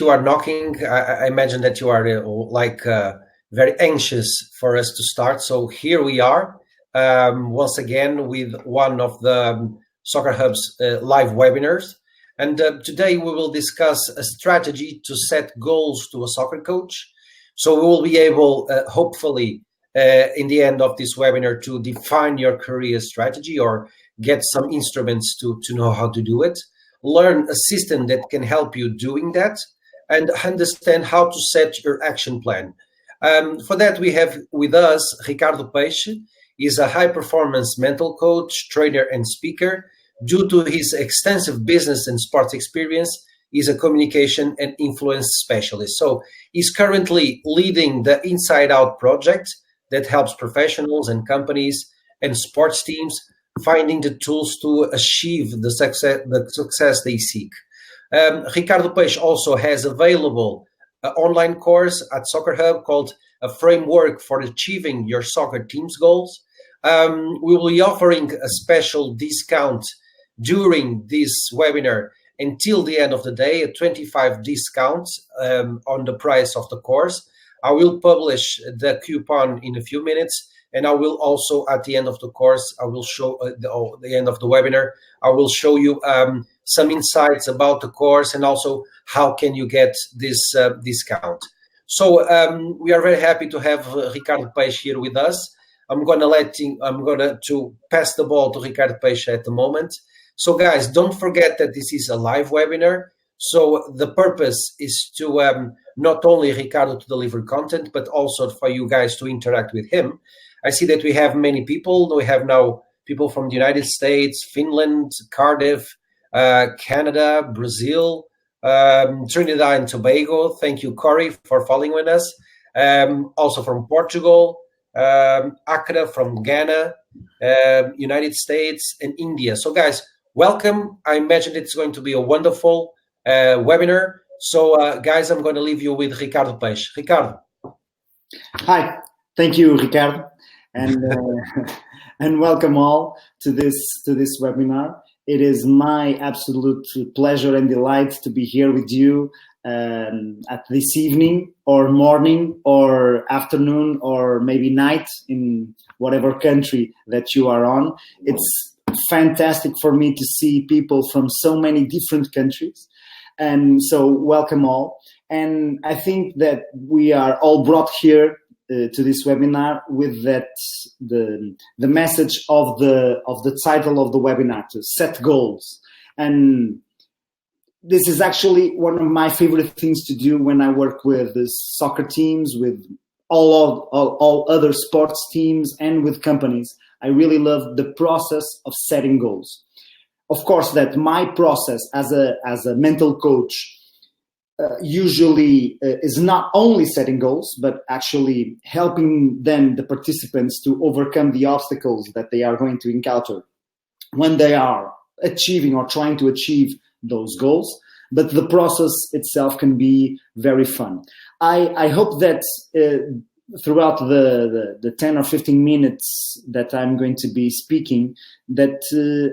you are knocking, I imagine that you are very anxious for us to start. So here we are once again with one of the Soccer Hub's live webinars. And today we will discuss a strategy to set goals to a soccer coach. So we will be able, hopefully, in the end of this webinar to define your career strategy or get some instruments to know how to do it, learn a system that can help you doing that, and understand how to set your action plan. For that, we have with us Ricardo Peixe. He's a high-performance mental coach, trainer, and speaker. Due to his extensive business and sports experience, he's a communication and influence specialist. So he's currently leading the Inside Out project that helps professionals and companies and sports teams finding the tools to achieve the success they seek. Ricardo Peixe also has available an online course at Soccer Hub called A Framework for Achieving Your Soccer Team's Goals. We will be offering a special discount during this webinar until the end of the day, a 25% discount on the price of the course. I will publish the coupon in a few minutes, and I will also, at the end of the course, I will show the end of the webinar, I will show you some insights about the course and also how can you get this discount. So we are very happy to have Ricardo Peixe here with us. I'm going to pass the ball to Ricardo Peixe at the moment. So guys, don't forget that this is a live webinar. So the purpose is to not only Ricardo to deliver content, but also for you guys to interact with him. I see that we have many people. We have now people from the United States, Finland, Cardiff, Canada, Brazil, Trinidad and Tobago. Thank you, Cory, for following with us. Also from Portugal, Accra from Ghana, United States, and India. So guys, welcome. I imagine it's going to be a wonderful webinar. So guys, I'm going to leave you with Ricardo Peixe. Ricardo. Hi, thank you, Ricardo, and and welcome all to this webinar. It is my absolute pleasure and delight to be here with you at this evening or morning or afternoon or maybe night in whatever country that you are on. It's fantastic for me to see people from so many different countries. And so welcome all. And I think that we are all brought here to this webinar with that the message of the title of the webinar, to set goals. And this is actually one of my favorite things to do when I work with the soccer teams, with all other sports teams, and with companies. I really love the process of setting goals. Of course, that my process as a mental coach usually is not only setting goals, but actually helping the participants to overcome the obstacles that they are going to encounter when they are achieving or trying to achieve those goals. But the process itself can be very fun. I hope that throughout the 10 or 15 minutes that I'm going to be speaking, that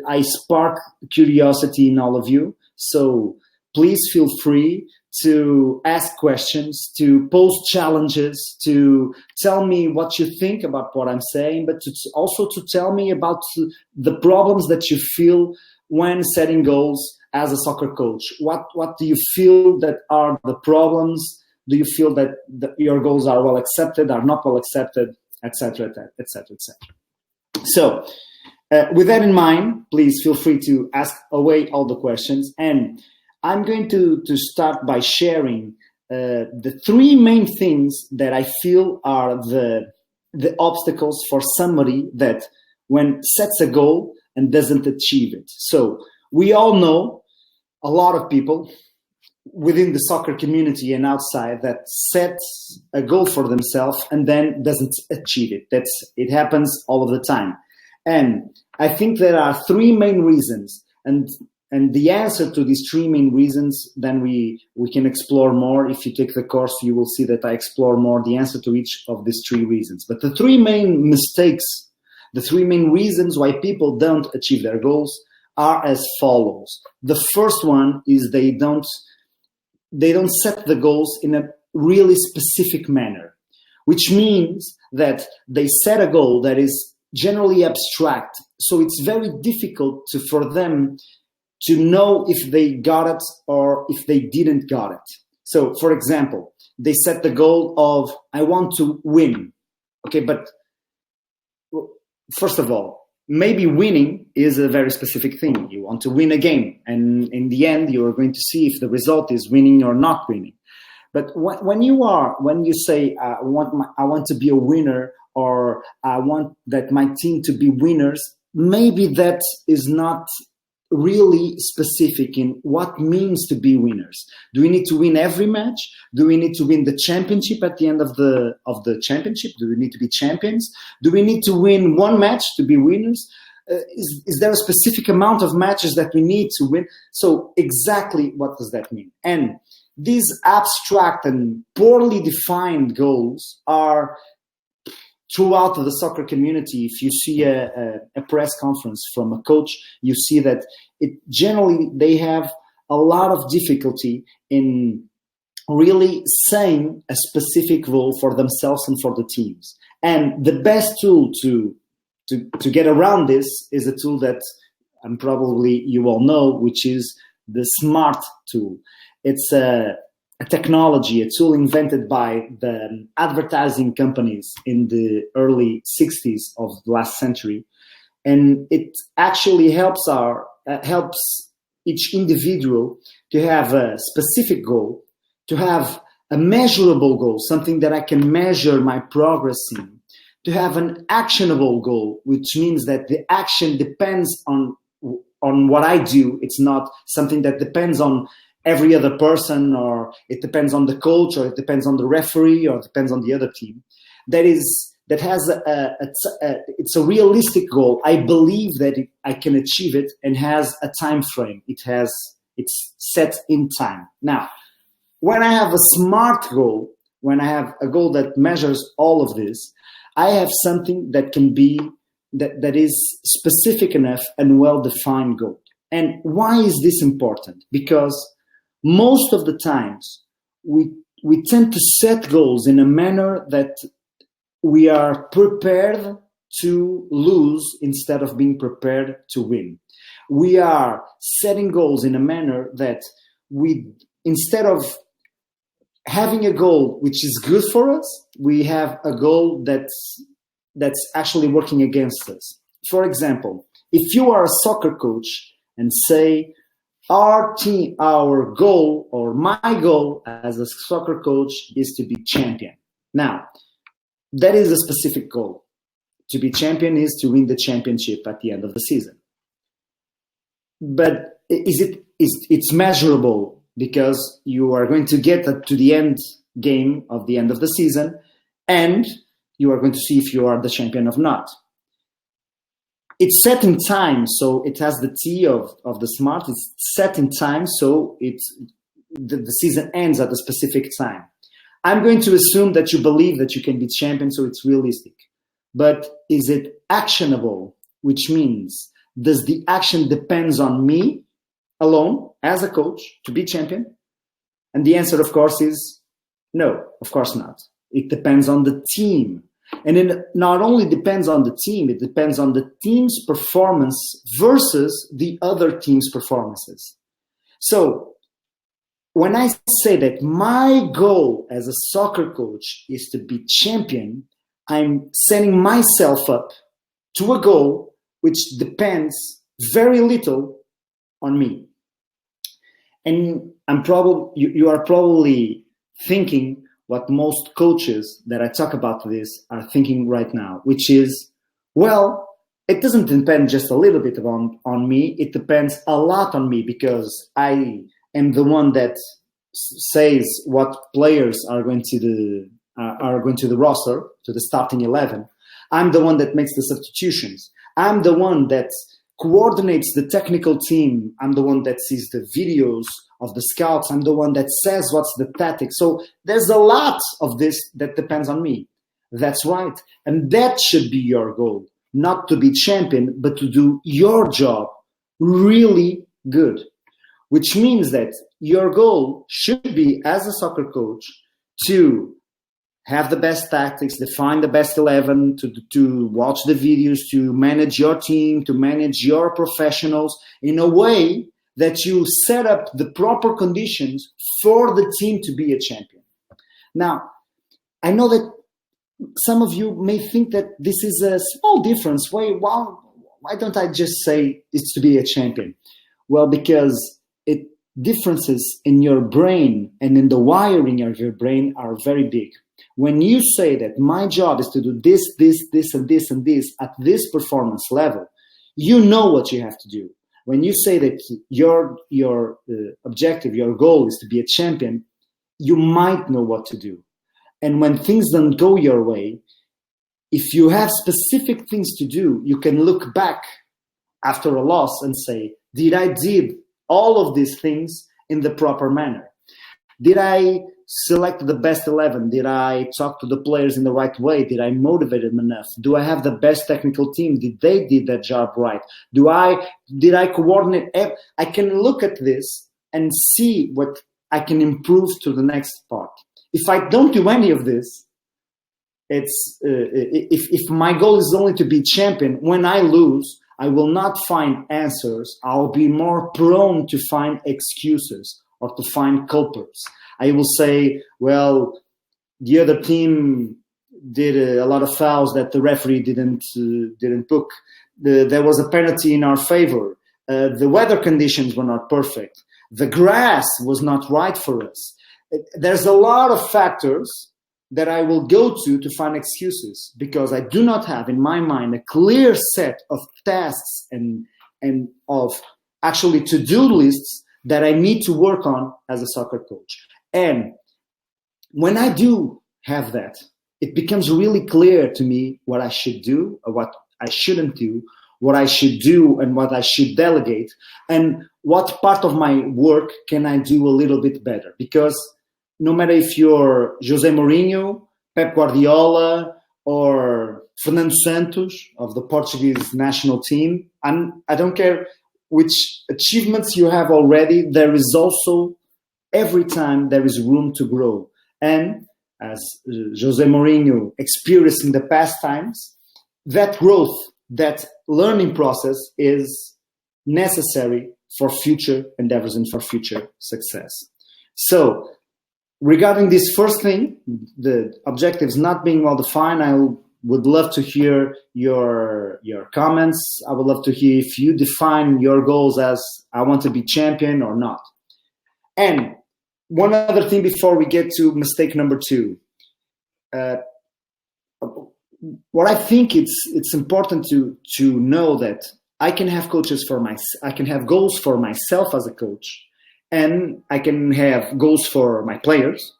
I spark curiosity in all of you. So please feel free to ask questions, to pose challenges, to tell me what you think about what I'm saying, but also to tell me about the problems that you feel when setting goals as a soccer coach. What do you feel that are the problems? Do you feel that your goals are well accepted, are not well accepted, etc., etc., etc.? So with that in mind, please feel free to ask away all the questions. And I'm going to start by sharing the three main things that I feel are the obstacles for somebody that when sets a goal and doesn't achieve it. So we all know a lot of people within the soccer community and outside that sets a goal for themselves and then doesn't achieve it. It happens all of the time. And I think there are three main reasons, and the answer to these three main reasons, then we can explore more. If you take the course, you will see that I explore more the answer to each of these three reasons. But the three main mistakes, the three main reasons why people don't achieve their goals are as follows. The first one is they don't they don't set the goals in a really specific manner, which means that they set a goal that is generally abstract. So it's very difficult for them to know if they got it or if they didn't got it. So, for example, they set the goal of, I want to win. Okay, but first of all, maybe winning is a very specific thing. You want to win a game, and in the end, you are going to see if the result is winning or not winning. But when you say, I want to be a winner, or I want that my team to be winners, maybe that is not really specific in what means to be winners. Do we need to win every match? Do we need to win the championship at the end of the championship? Do we need to be champions? Do we need to win one match to be winners? Is there a specific amount of matches that we need to win? So exactly what does that mean? And these abstract and poorly defined goals are throughout the soccer community. If you see a press conference from a coach, you see that they have a lot of difficulty in really saying a specific role for themselves and for the teams. And the best tool to get around this is a tool that probably you all know, which is the SMART tool. It's a technology, a tool invented by the advertising companies in the early 60s of the last century. And it actually helps each individual to have a specific goal, to have a measurable goal, something that I can measure my progress in, to have an actionable goal, which means that the action depends on what I do. It's not something that depends on every other person, or it depends on the coach, or it depends on the referee, or it depends on the other team. It's a realistic goal. I believe that I can achieve it, and has a time frame. It's set in time. Now, when I have a SMART goal, when I have a goal that measures all of this, I have something that can be that is specific enough and well-defined goal. And why is this important? Because most of the times we tend to set goals in a manner that we are prepared to lose instead of being prepared to win. We are setting goals in a manner that instead of having a goal which is good for us, we have a goal that's actually working against us. For example, if you are a soccer coach and say, our goal, or my goal as a soccer coach, is to be champion. Now, that is a specific goal. To be champion is to win the championship at the end of the season. But it's measurable, because you are going to get to the end game of the end of the season, and you are going to see if you are the champion or not. It's set in time, so it has the T of the SMART. It's set in time, so the season ends at a specific time. I'm going to assume that you believe that you can be champion, so it's realistic. But is it actionable? Which means, does the action depends on me alone as a coach to be champion? And the answer, of course, is no, of course not. It depends on the team. And it not only depends on the team, it depends on the team's performance versus the other team's performances. So when I say that my goal as a soccer coach is to be champion, I'm setting myself up to a goal which depends very little on me. And you are probably thinking what most coaches that I talk about this are thinking right now, which is, well, it doesn't depend just a little bit on me. It depends a lot on me, because I am the one that says what players are going to the roster, to the starting 11. I'm the one that makes the substitutions. I'm the one that coordinates the technical team. I'm the one that sees the videos of the scouts. I'm the one that says what's the tactic. So there's a lot of this that depends on me. That's right. And that should be your goal, not to be champion, but to do your job really good, which means that your goal should be, as a soccer coach, to have the best tactics, define the best 11, to watch the videos, to manage your team, to manage your professionals in a way that you set up the proper conditions for the team to be a champion. Now, I know that some of you may think that this is a small difference. Why don't I just say it's to be a champion? Well, because differences in your brain and in the wiring of your brain are very big. When you say that my job is to do this, and this at this performance level, you know what you have to do. When you say that your objective, your goal is to be a champion, you might know what to do. And when things don't go your way, if you have specific things to do, you can look back after a loss and say, did I do all of these things in the proper manner? Did I select the best 11? Did I talk to the players in the right way? Did I motivate them enough? Do I have the best technical team? Did they do that job right? Did I coordinate? I can look at this and see what I can improve to the next part. If I don't do any of this, if my goal is only to be champion, when I lose, I will not find answers. I'll be more prone to find excuses or to find culprits. I will say, well, the other team did a lot of fouls that the referee didn't book. There was a penalty in our favor. The weather conditions were not perfect. The grass was not right for us. There's a lot of factors that I will go to find excuses, because I do not have in my mind a clear set of tasks and of actually to-do lists that I need to work on as a soccer coach. And when I do have that, it becomes really clear to me what I should do or what I shouldn't do, what I should do and what I should delegate, and what part of my work can I do a little bit better. Because no matter if you're Jose Mourinho, Pep Guardiola, or Fernando Santos of the Portuguese national team, I don't care which achievements you have already, there is also, every time there is room to grow. And as Jose Mourinho experienced in the past times, that growth, that learning process is necessary for future endeavors and for future success. So, regarding this first thing, the objectives not being well defined, I would love to hear your comments. I would love to hear if you define your goals as I want to be champion or not. And one other thing before we get to mistake number 2. What I think it's important to know that I can have I can have goals for myself as a coach, and I can have goals for my players,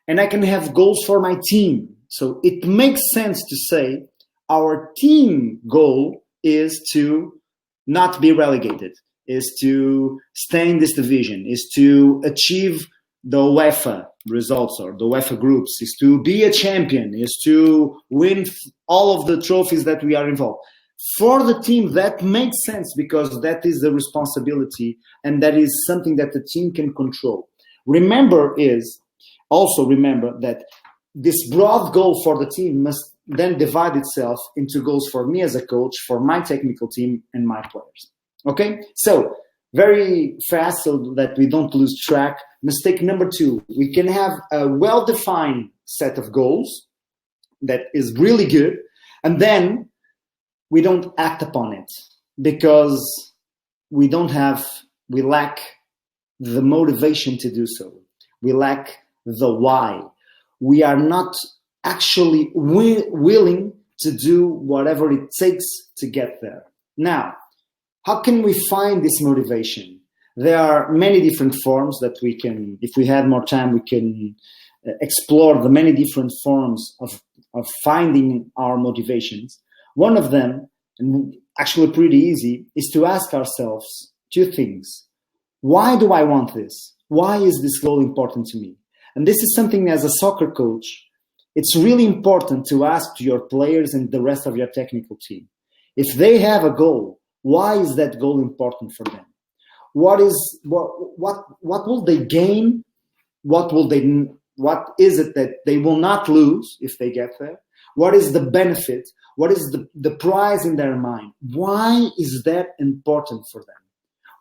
and I can have goals for my team. So it makes sense to say our team goal is to not be relegated, is to stay in this division, is to achieve the UEFA results or the UEFA groups, is to be a champion, is to win all of the trophies that we are involved. For the team, that makes sense because that is the responsibility and that is something that the team can control. Remember that this broad goal for the team must then divide itself into goals for me as a coach, for my technical team, and my players. Okay? So, very fast so that we don't lose track. Mistake number 2, we can have a well-defined set of goals that is really good, and then we don't act upon it because we lack the motivation to do so. We lack the why. We are not actually willing to do whatever it takes to get there. Now, how can we find this motivation? There are many different forms that we can, if we had more time, we can explore the many different forms of finding our motivations. One of them, and actually pretty easy, is to ask ourselves 2 things. Why do I want this? Why is this goal important to me? And this is something as a soccer coach, it's really important to ask to your players and the rest of your technical team. If they have a goal, why is that goal important for them? what will they gain? What is it that they will not lose if they get there? What is the benefit? What is the prize in their mind? Why is that important for them?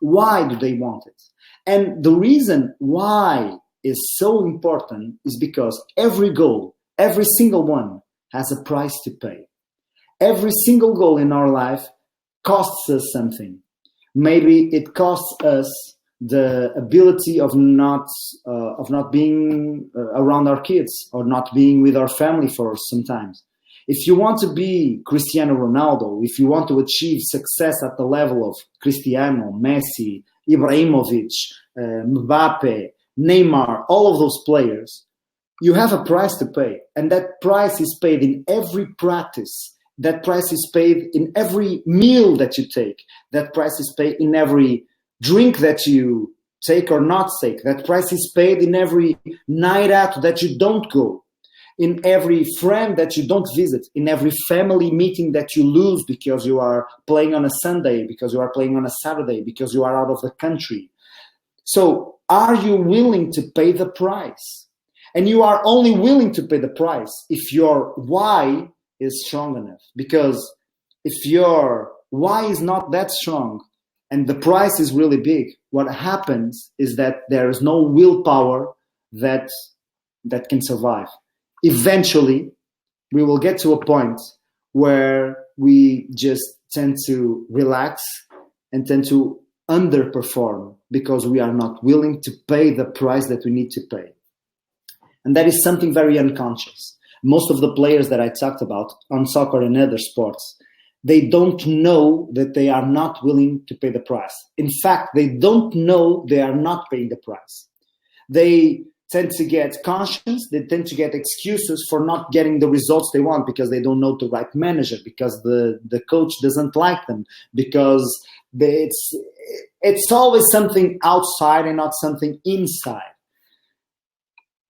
Why do they want it? And the reason why is so important is because every goal, every single one, has a price to pay. Every single goal in our life costs us something. Maybe it costs us the ability of not being around our kids or not being with our family for some time. If you want to be Cristiano Ronaldo, if you want to achieve success at the level of Cristiano, Messi, Ibrahimovic, Mbappe, Neymar, all of those players, you have a price to pay. And that price is paid in every practice. That price is paid in every meal that you take. That price is paid in every drink that you take or not take. That price is paid in every night out that you don't go, in every friend that you don't visit, in every family meeting that you lose because you are playing on a Sunday, because you are playing on a Saturday, because you are out of the country. So are you willing to pay the price? And you are only willing to pay the price if your why is strong enough. Because if your why is not that strong and the price is really big, what happens is that there is no willpower that can survive. Eventually, we will get to a point where we just tend to relax and tend to underperform because we are not willing to pay the price that we need to pay. And that is something very unconscious. Most of the players that I talked about on soccer and other sports, they don't know that they are not willing to pay the price. In fact, they don't know they are not paying the price. They tend to get conscious, they tend to get excuses for not getting the results they want because they don't know the right manager, because the coach doesn't like them, because it's always something outside and not something inside.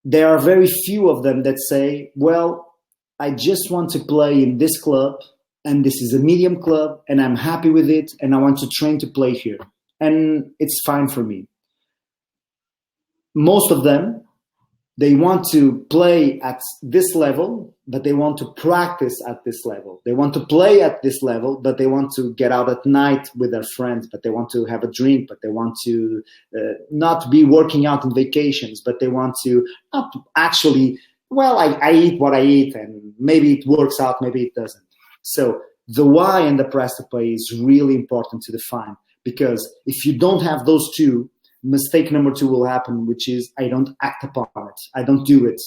There are very few of them that say, well, I just want to play in this club, and this is a medium club, and I'm happy with it, and I want to train to play here. And it's fine for me. Most of them, they want to play at this level, but they want to practice at this level. They want to play at this level, but they want to get out at night with their friends, but they want to have a drink, but they want to not be working out on vacations, but they want to not actually, well, I eat what I eat, and maybe it works out, maybe it doesn't. So the why and the price to pay is really important to define, because if you don't have those two, mistake number two will happen, which is I don't act upon it. I don't do it.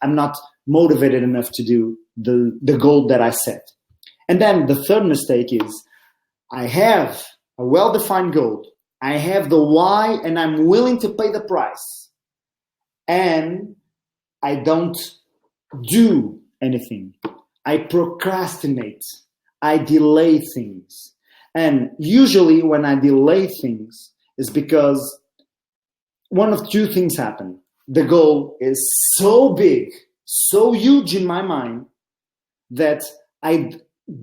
I'm not motivated enough to do the goal that I set. And then the third mistake is I have a well-defined goal. I have the why and I'm willing to pay the price. And I don't do anything. I procrastinate. I delay things. And usually when I delay things, is because one of two things happen. The goal is so big, so huge in my mind that I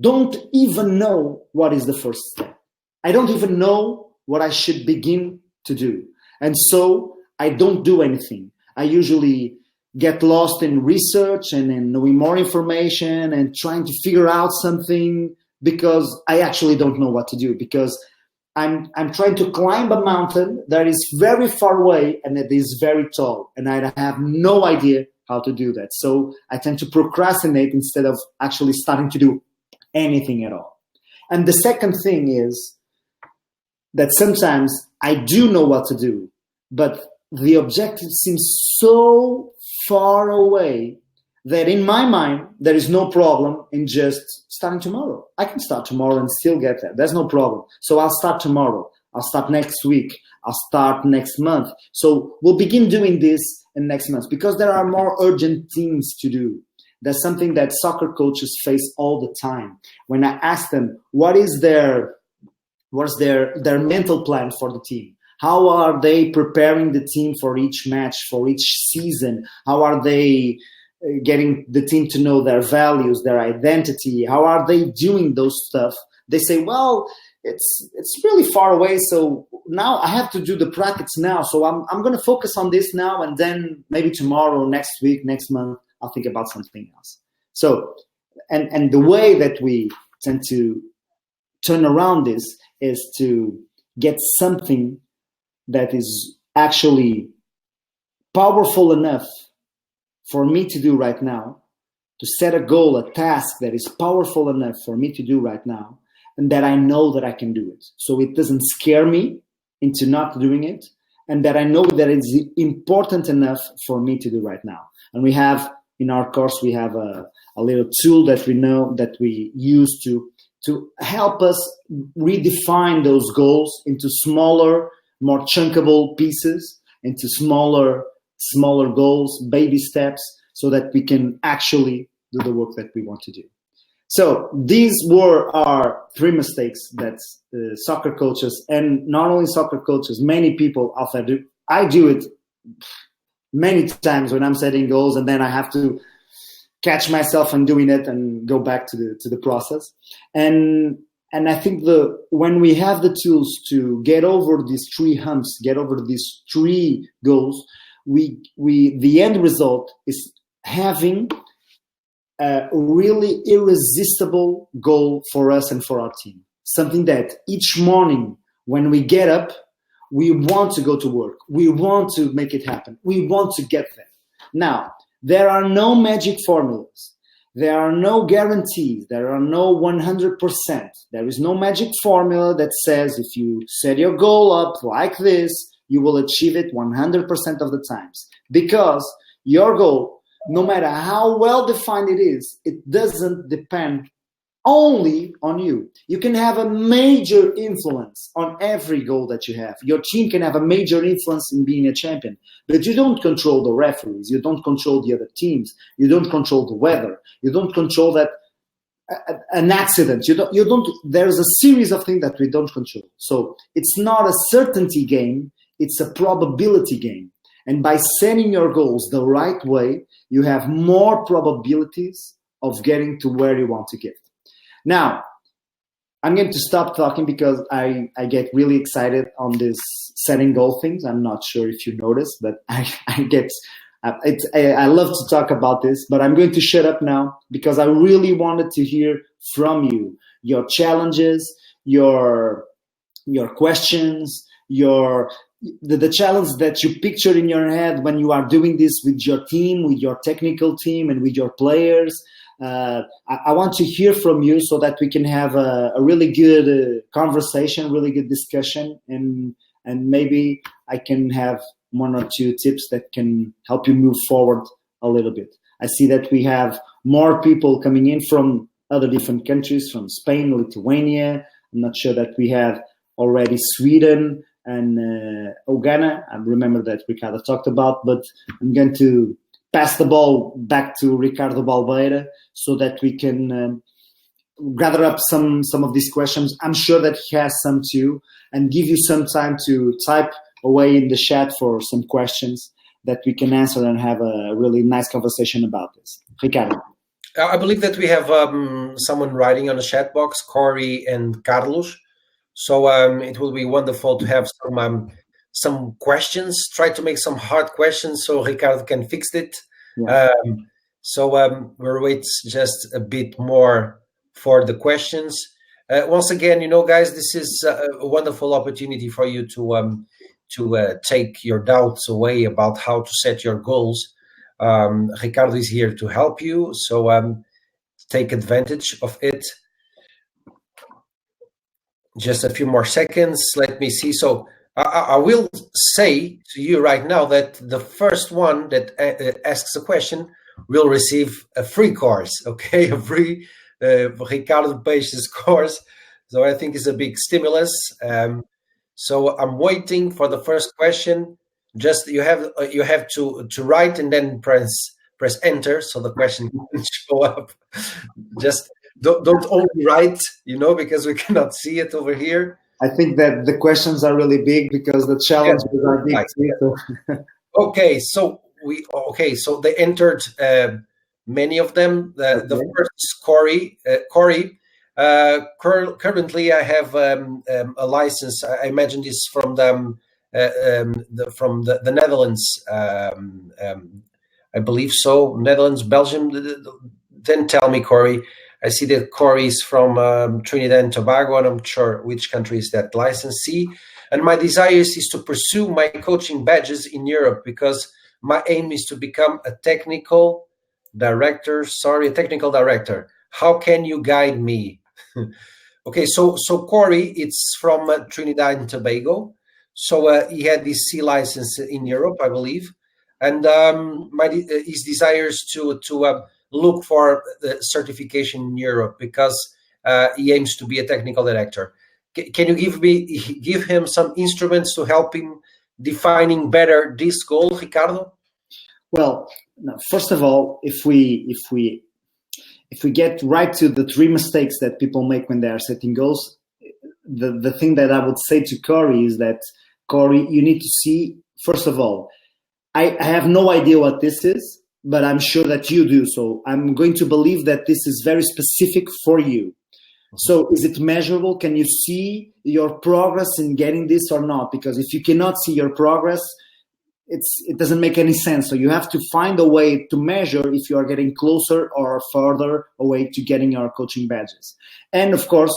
don't even know what is the first step. I don't even know what I should begin to do. And so I don't do anything. I usually get lost in research and in knowing more information and trying to figure out something because I actually don't know what to do, because I'm trying to climb a mountain that is very far away and that is very tall, and I have no idea how to do that. So I tend to procrastinate instead of actually starting to do anything at all. And the second thing is that sometimes I do know what to do, but the objective seems so far away that in my mind, there is no problem in just starting tomorrow. I can start tomorrow and still get there. There's no problem. So I'll start tomorrow. I'll start next week. I'll start next month. So we'll begin doing this in next month because there are more urgent things to do. That's something that soccer coaches face all the time. When I ask them, what's their mental plan for the team? How are they preparing the team for each match, for each season? How are they getting the team to know their values, their identity? How are they doing those stuff? They say, well, it's really far away. So now I have to do the practice now. So I'm going to focus on this now, and then maybe tomorrow, next week, next month, I'll think about something else. So, and the way that we tend to turn around this is to get something that is actually powerful enough for me to do right now, to set a goal, a task that is powerful enough for me to do right now, and that I know that I can do it. So it doesn't scare me into not doing it, and that I know that it's important enough for me to do right now. And we have, in our course, we have a little tool that we know that we use to help us redefine those goals into smaller, more chunkable pieces, into smaller goals, baby steps, so that we can actually do the work that we want to do. So these were our 3 mistakes that soccer coaches, and not only soccer coaches, many people out there do. I do it many times when I'm setting goals, and then I have to catch myself and doing it and go back to the process. And I think when we have the tools to get over these 3 humps, get over these 3 goals, the end result is having a really irresistible goal for us and for our team. Something that each morning when we get up, we want to go to work. We want to make it happen. We want to get there. Now, there are no magic formulas. There are no guarantees. There are no 100%. There is no magic formula that says if you set your goal up like this, you will achieve it 100% of the times. Because your goal, no matter how well defined it is, it doesn't depend only on you. You can have a major influence on every goal that you have. Your team can have a major influence in being a champion, but you don't control the referees. You don't control the other teams. You don't control the weather. You don't control that an accident. You don't. There's a series of things that we don't control. So it's not a certainty game. It's a probability game. And by setting your goals the right way, you have more probabilities of getting to where you want to get. Now, I'm going to stop talking because I get really excited on this setting goal things. I'm not sure if you noticed, but I love to talk about this, but I'm going to shut up now because I really wanted to hear from you, your challenges, your questions, the challenge that you picture in your head when you are doing this with your team, with your technical team, and with your players. I want to hear from you so that we can have a really good conversation, really good discussion, and maybe I can have 1 or 2 tips that can help you move forward a little bit. I see that we have more people coming in from other different countries, from Spain, Lithuania. I'm not sure that we have already Sweden and Ghana. I remember that Ricardo talked about, but I'm going to pass the ball back to Ricardo Balbeira so that we can gather up some of these questions. I'm sure that he has some too, and give you some time to type away in the chat for some questions that we can answer and have a really nice conversation about this. Ricardo. I believe that we have someone writing on the chat box, Cory and Carlos. So it will be wonderful to have some questions. Try to make some hard questions so Ricardo can fix it. Yeah. We'll wait just a bit more for the questions. Once again, guys, this is a wonderful opportunity for you to take your doubts away about how to set your goals. Ricardo is here to help you, so take advantage of it. Just a few more seconds. Let me see. So I will say to you right now that the first one that asks a question will receive a free course, okay? A free Ricardo Peixe's course. So I think it's a big stimulus. So I'm waiting for the first question. Just you have to write and then press enter so the question can show up. Just don't only write, because we cannot see it over here. I think that the questions are really big because the challenges are big. Okay, so they entered many of them. The first is Cory. Cory, Currently, I have a license. I imagine this from the Netherlands. I believe so. Netherlands, Belgium. Then tell me, Cory. I see that Cory is from Trinidad and Tobago, and I'm not sure which country is that licensee. And my desire is to pursue my coaching badges in Europe, because my aim is to become a technical director. Sorry, a technical director. How can you guide me? Okay, so Cory, it's from Trinidad and Tobago. So he had this C license in Europe, I believe, and his desires to look for the certification in Europe, because he aims to be a technical director. Can you give him some instruments to help him defining better this goal, Ricardo? Well, no, first of all, if we get right to the three mistakes that people make when they are setting goals, the thing that I would say to Cory is that, Cory, you need to see, first of all, I have no idea what this is, but I'm sure that you do. So I'm going to believe that this is very specific for you. So is it measurable? Can you see your progress in getting this or not? Because if you cannot see your progress, it doesn't make any sense. So you have to find a way to measure if you are getting closer or further away to getting your coaching badges. And of course,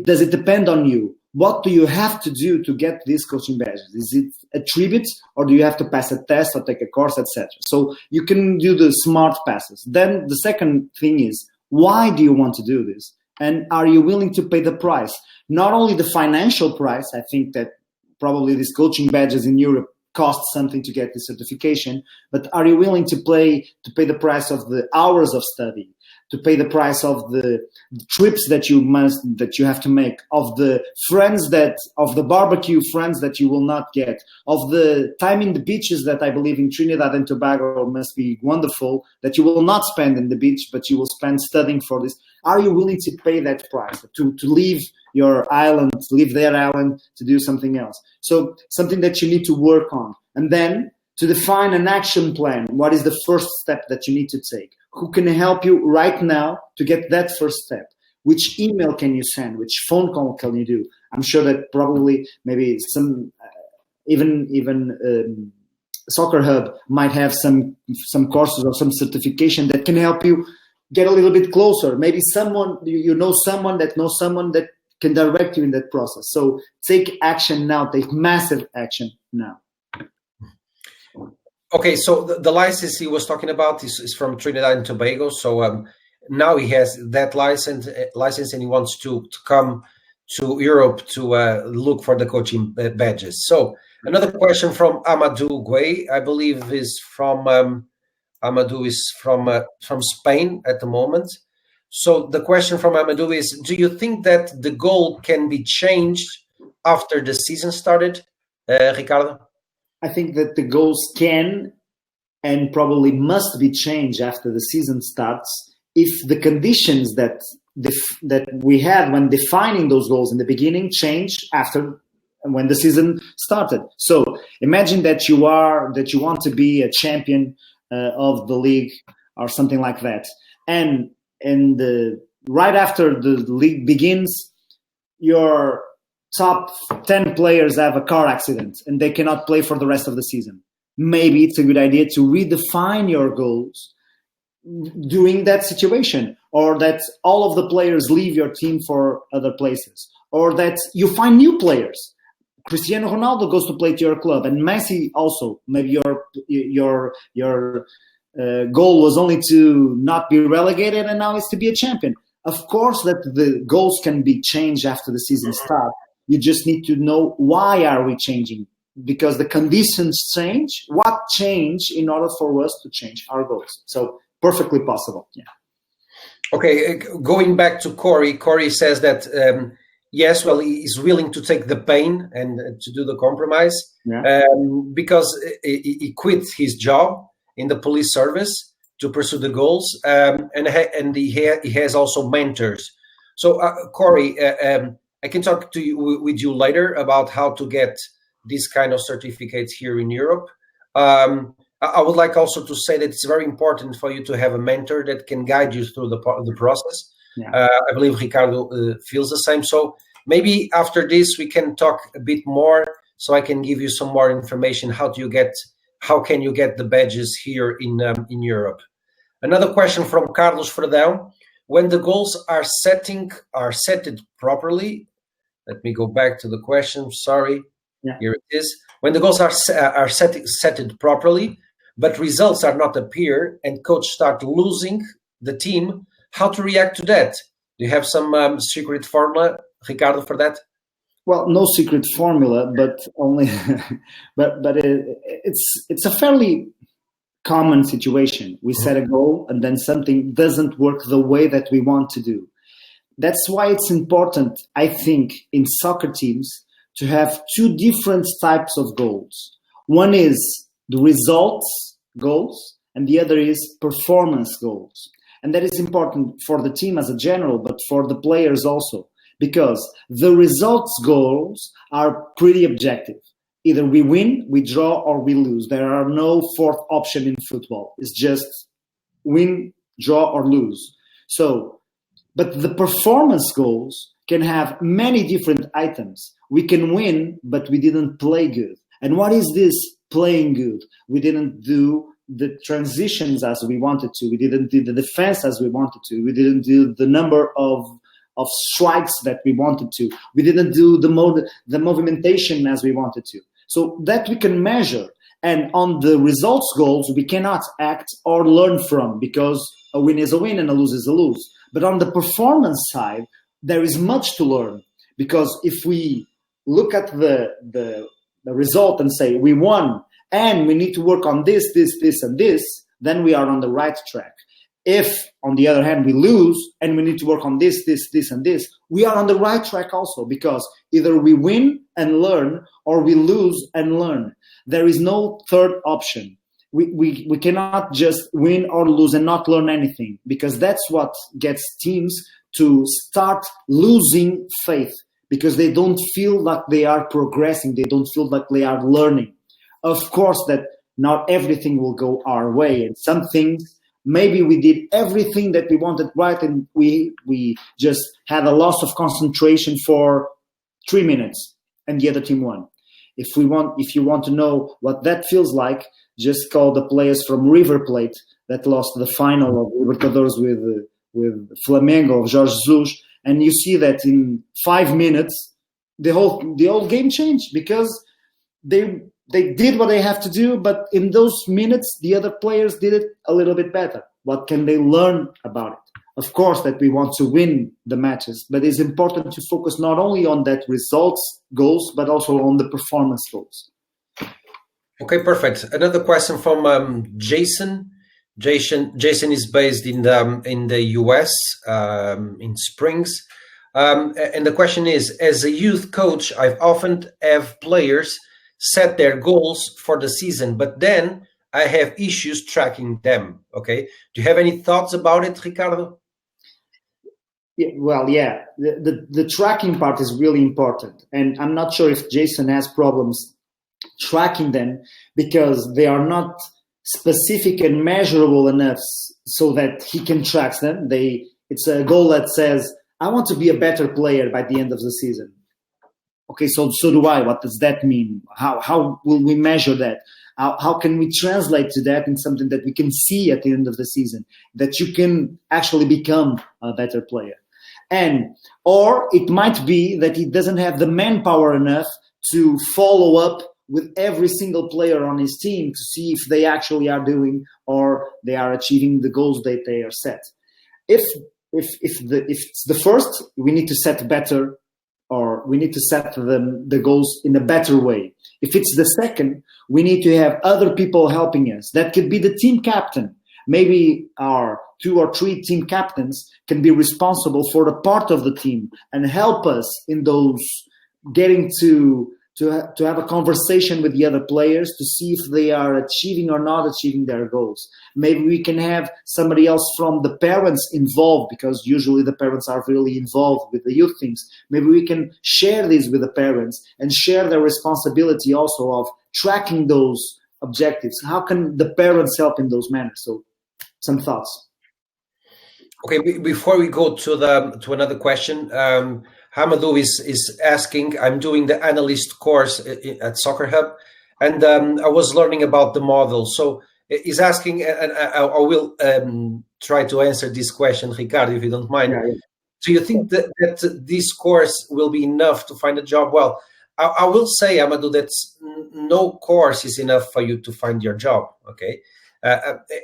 does it depend on you? What do you have to do to get these coaching badges? Is it a tribute, or do you have to pass a test or take a course, etc.? So you can do the smart passes. Then the second thing is, why do you want to do this? And are you willing to pay the price? Not only the financial price. I think that probably these coaching badges in Europe cost something to get the certification, but are you willing to pay the price of the hours of study, to pay the price of the trips that you have to make, of the barbecue friends that you will not get, of the time in the beaches that I believe in Trinidad and Tobago must be wonderful, that you will not spend in the beach, but you will spend studying for this. Are you willing to pay that price, to leave your island, to leave their island, to do something else? So something that you need to work on. And then to define an action plan. What is the first step that you need to take? Who can help you right now to get that first step? Which email can you send? Which phone call can you do? I'm sure that probably maybe some even Soccer Hub might have some courses or some certification that can help you get a little bit closer. Maybe someone you know someone that can direct you in that process. So take action now. Take massive action now. Okay, so the license he was talking about is from Trinidad and Tobago. So now he has that license, and he wants to come to Europe to look for the coaching badges. So another question from Amadou Guay, I believe is from Amadou is from Spain at the moment. So the question from Amadou is: do you think that the goal can be changed after the season started, Ricardo? I think that the goals can and probably must be changed after the season starts if the conditions that we had when defining those goals in the beginning change after when the season started. So imagine that you want to be a champion of the league or something like that, and right after the league begins, your top 10 players have a car accident and they cannot play for the rest of the season. Maybe it's a good idea to redefine your goals during that situation, or that all of the players leave your team for other places, or that you find new players. Cristiano Ronaldo goes to play to your club, and Messi also. Maybe your goal was only to not be relegated, and now it's to be a champion. Of course that the goals can be changed after the season starts. You just need to know why are we changing, because the conditions change. What changed in order for us to change our goals? So perfectly possible. Yeah. Okay, going back to Cory. Cory says that yes, well, he's willing to take the pain and to do the compromise, because he quit his job in the police service to pursue the goals, and he has also mentors. So Cory, I can talk to you with you later about how to get these kind of certificates here in Europe. I would like also to say that it's very important for you to have a mentor that can guide you through the process. Yeah. I believe Ricardo feels the same. So maybe after this we can talk a bit more, so I can give you some more information. How can you get the badges here in Europe? Another question from Carlos Fredão. When the goals are setted properly, let me go back to the question. Sorry, Here it is. When the goals are setted properly, but results are not appear, and coach start losing the team, how to react to that? Do you have some secret formula, Ricardo, for that? Well, no secret formula, but only, it's a fairly common situation. We set a goal and then something doesn't work the way that we want to do. That's why it's important, I think, in soccer teams to have two different types of goals. One is the results goals and the other is performance goals. And that is important for the team as a general, but for the players also, because the results goals are pretty objective. Either we win, we draw, or we lose. There are no fourth option in football. It's just win, draw, or lose. So, but the performance goals can have many different items. We can win, but we didn't play good. And what is this playing good? We didn't do the transitions as we wanted to. We didn't do the defense as we wanted to. We didn't do the number of strikes that we wanted to. We didn't do the movimentation as we wanted to. So that we can measure. And on the results goals, we cannot act or learn from, because a win is a win and a lose is a lose. But on the performance side, there is much to learn, because if we look at the result and say we won and we need to work on this, and this, then we are on the right track. If, on the other hand, we lose and we need to work on this, and this, we are on the right track also, because either we win and learn or we lose and learn. There is no third option. We cannot just win or lose and not learn anything, because that's what gets teams to start losing faith, because they don't feel like they are progressing. They don't feel like they are learning. Of course, that not everything will go our way, and some things, maybe we did everything that we wanted right, and we just had a loss of concentration for 3 minutes, and the other team won. If you want to know what that feels like, just call the players from River Plate that lost the final of Libertadores with Flamengo of Jorge Jesus, and you see that in 5 minutes the whole game changed, because they did what they have to do, but in those minutes the other players did it a little bit better. What can they learn about it? Of course that we want to win the matches, but it's important to focus not only on that results goals, but also on the performance goals. Okay, perfect. Another question from Jason. Jason is based in the US, in Springs. And the question is, as a youth coach, I've often have players set their goals for the season, but then I have issues tracking them. Okay. Do you have any thoughts about it, Ricardo? Yeah, the tracking part is really important. And I'm not sure if Jason has problems tracking them, because they are not specific and measurable enough so that he can track them. It's a goal that says, I want to be a better player by the end of the season. Okay, so do I. What does that mean? How will we measure that? How can we translate to that in something that we can see at the end of the season, that you can actually become a better player? Or it might be that he doesn't have the manpower enough to follow up with every single player on his team to see if they actually are doing or they are achieving the goals that they are set. If it's the first, we need to set better, or we need to set the goals in a better way. If it's the second, we need to have other people helping us. That could be the team captain. Maybe our 2 or 3 team captains can be responsible for the part of the team and help us in those getting to have a conversation with the other players to see if they are achieving or not achieving their goals. Maybe we can have somebody else from the parents involved, because usually the parents are really involved with the youth teams. Maybe we can share this with the parents and share the responsibility also of tracking those objectives. How can the parents help in those manners? So some thoughts. Okay, before we go to another question, Hamadou is asking. I'm doing the Analyst course at Soccer Hub, and I was learning about the model. So he's asking, and I will try to answer this question, Ricardo, if you don't mind. Yeah, yeah. Do you think that this course will be enough to find a job? Well, I will say, Amadou, that no course is enough for you to find your job. Okay,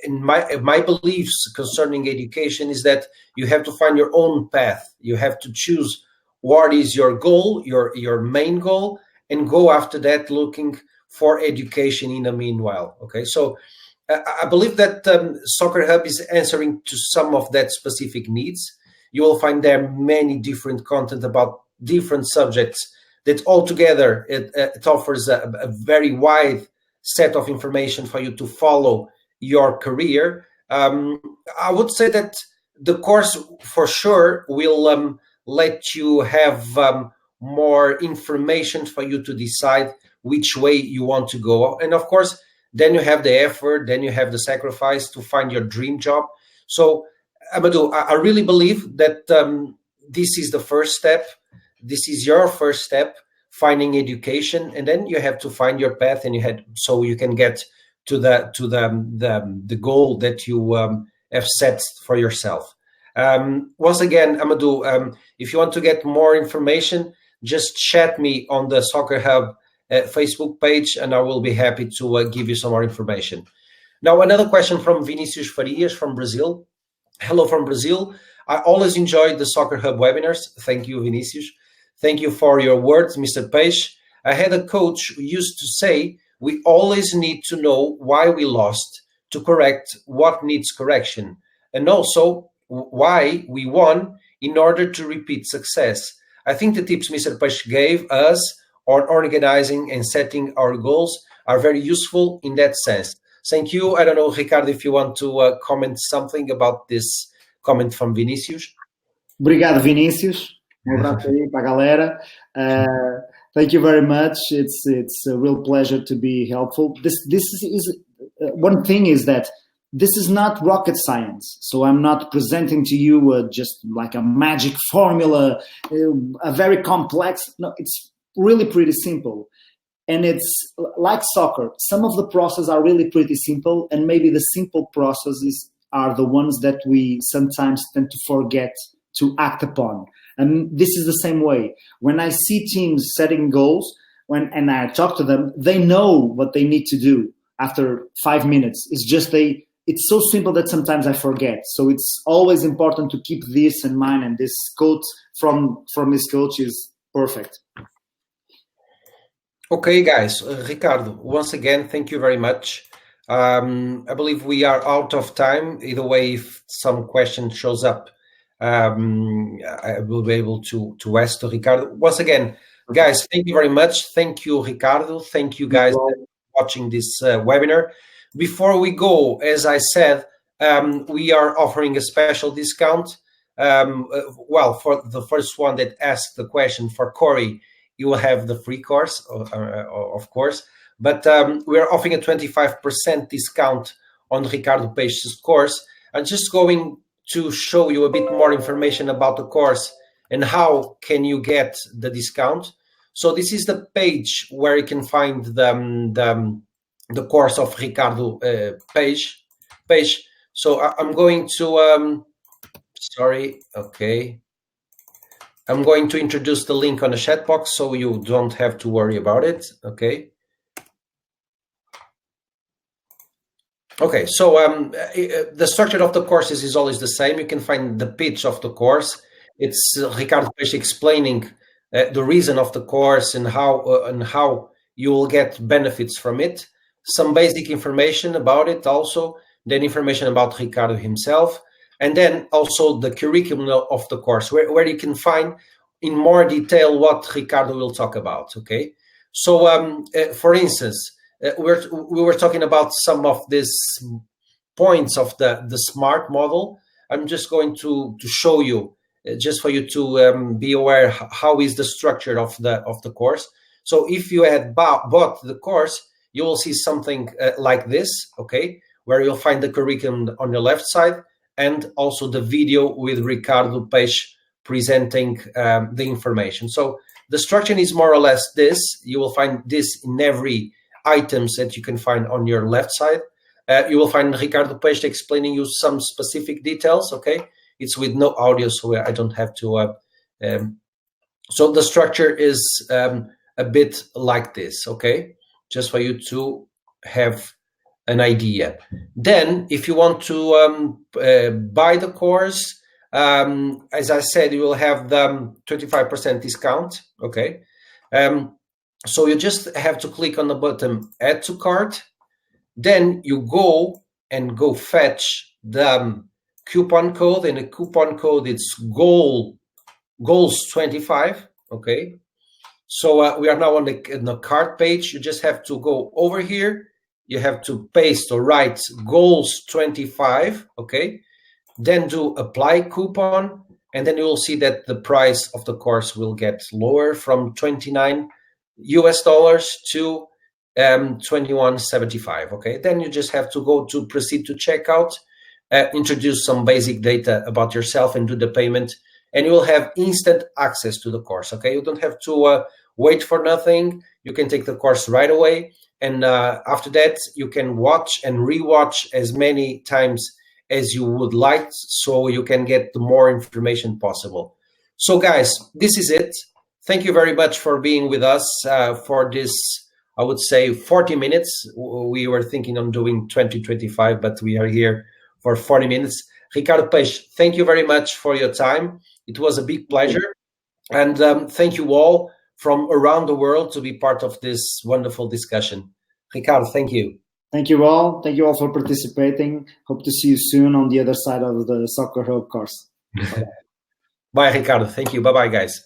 in my beliefs concerning education is that you have to find your own path. You have to choose what is your goal, your main goal, and go after that, looking for education in the meanwhile. Okay, so I believe that Soccer Hub is answering to some of that specific needs. You will find there many different content about different subjects that altogether it offers a very wide set of information for you to follow your career. I would say that the course for sure will let you have more information for you to decide which way you want to go. And of course, then you have the effort, then you have the sacrifice to find your dream job. So, Amadou, I really believe that this is the first step. This is your first step, finding education, and then you have to find your path, and so you can get to the goal that you have set for yourself. Once again, Amadou, if you want to get more information, just chat me on the Soccer Hub Facebook page, and I will be happy to give you some more information. Now, another question from Vinicius Farias from Brazil. Hello from Brazil. I always enjoyed the Soccer Hub webinars. Thank you, Vinicius. Thank you for your words, Mr. Peixe. I had a coach who used to say, we always need to know why we lost to correct what needs correction, and also why we won in order to repeat success. I think the tips Mr. Peixe gave us on organizing and setting our goals are very useful in that sense. Thank you. I don't know, Ricardo, if you want to comment something about this comment from Vinicius. Obrigado, Vinicius. Abraço aí para a galera. Thank you very much. It's a real pleasure to be helpful. This is one thing is that this is not rocket science. So I'm not presenting to you just like a magic formula, a very complex. No, it's really pretty simple. And it's like soccer. Some of the processes are really pretty simple, and maybe the simple processes are the ones that we sometimes tend to forget to act upon. And this is the same way. When I see teams setting goals, and I talk to them, they know what they need to do after 5 minutes. It's so simple that sometimes I forget. So it's always important to keep this in mind. And this quote from his coach is perfect. Okay, guys. Ricardo, once again, thank you very much. I believe we are out of time. Either way, if some question shows up, I will be able to ask to Ricardo. Once again, guys, thank you very much. Thank you, Ricardo. Thank you, guys, for watching this webinar. Before we go, as I said, we are offering a special discount. Well, for the first one that asked the question, for Cory, you will have the free course, of course. But we are offering a 25% discount on Ricardo Peixe's course. I'm just going to show you a bit more information about the course and how can you get the discount. So this is the page where you can find the course of Ricardo Peixe. So I'm going to, sorry, okay. I'm going to introduce the link on the chat box so you don't have to worry about it, okay? Okay, so the structure of the courses is always the same. You can find the pitch of the course. It's Ricardo Peixe explaining the reason of the course and how you will get benefits from it. Some basic information about it also, then information about Ricardo himself, and then also the curriculum of the course, where you can find in more detail what Ricardo will talk about, okay? So, for instance, we were talking about some of these points of the SMART model. I'm just going to show you, just for you to be aware how is the structure of the course. So if you had bought the course, you will see something like this, okay, where you'll find the curriculum on your left side, and also the video with Ricardo Peixe presenting the information. So the structure is more or less this. You will find this in every items that you can find on your left side. You will find Ricardo Peixe explaining you some specific details, okay? It's with no audio, so I don't have to... so the structure is a bit like this, okay? Just for you to have an idea. Then, if you want to buy the course, as I said, you will have the 25% discount, okay? So you just have to click on the button Add to Cart. Then you go fetch the coupon code, and the coupon code is goals25, okay? So we are now on the cart page. You just have to go over here. You have to paste or write goals25, okay? Then do apply coupon, and then you will see that the price of the course will get lower from $29 to $21.75, okay? Then you just have to go to proceed to checkout, introduce some basic data about yourself and do the payment, and you will have instant access to the course, okay? You don't have to wait for nothing. You can take the course right away, and after that, you can watch and rewatch as many times as you would like, so you can get the more information possible. So guys, this is it. Thank you very much for being with us for this, I would say, 40 minutes. We were thinking on doing 20-25, but we are here for 40 minutes. Ricardo Peixe, thank you very much for your time. It was a big pleasure. And thank you all from around the world to be part of this wonderful discussion. Ricardo, thank you. Thank you all. Thank you all for participating. Hope to see you soon on the other side of the Soccer Hub course. Bye, Ricardo. Thank you. Bye-bye, guys.